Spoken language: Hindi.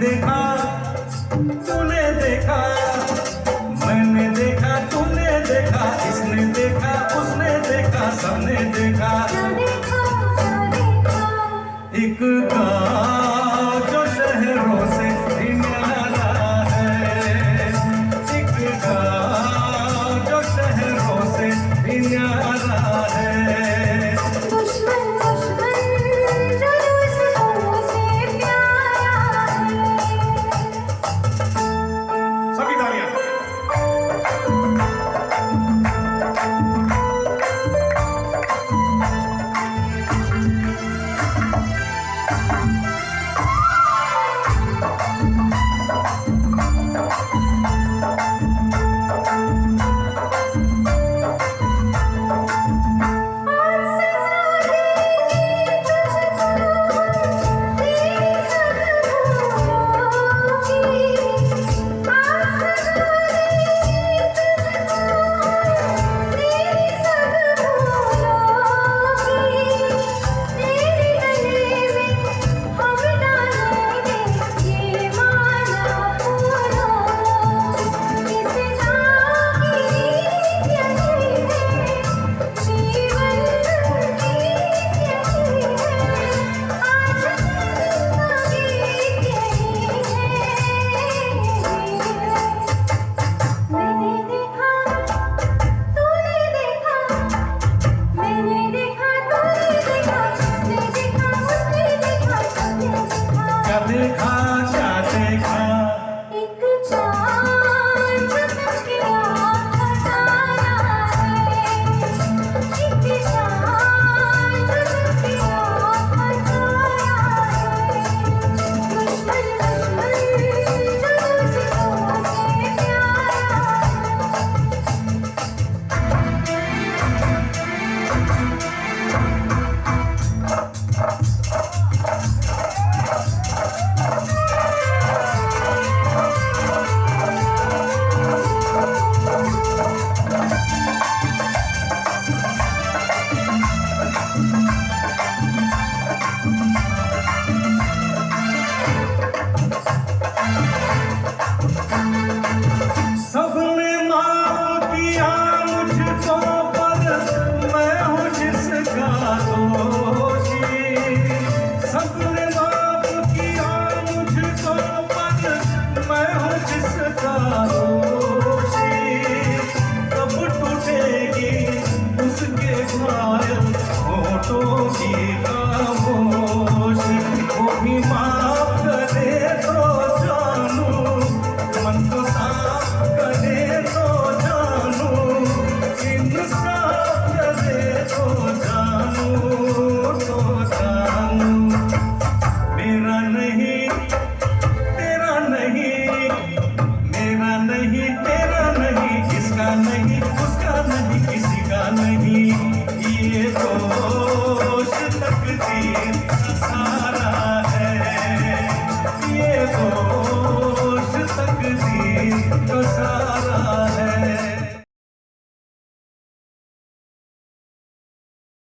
देखा तूने देखा, मैंने देखा तूने देखा, इसने देखा उसने देखा, सबने देखा। एक गाँव जो शहरों से भी न्यारा है, एक गाँव जो शहरों से भी न्यारा है। सभी तालियां। देखा क्या देखा, एक चाँद सबके आँखों है, एक चाँद सबके आँखों है। दुश्मन दुश्मन जो दोस्तों से प्यारा सबने माफ किया मुझको पर मैं हूँ जिसका दोषी। सबने माफ किया मुझको पर मैं हूँ जिसका दोषी। कब टूटेगी उसके घायल होठों की खामोशी, वो भी माफ करे तो जानू, मन को साफ करे तो जानू, इंसाफ करे तो जानू, तो जानू। मेरा नहीं तेरा नहीं, मेरा नहीं तेरा नहीं, इसका नहीं उसका नहीं, किसी का नहीं। ये दोष तकदीर का सारा है, ये दोष तकदीर का सारा है।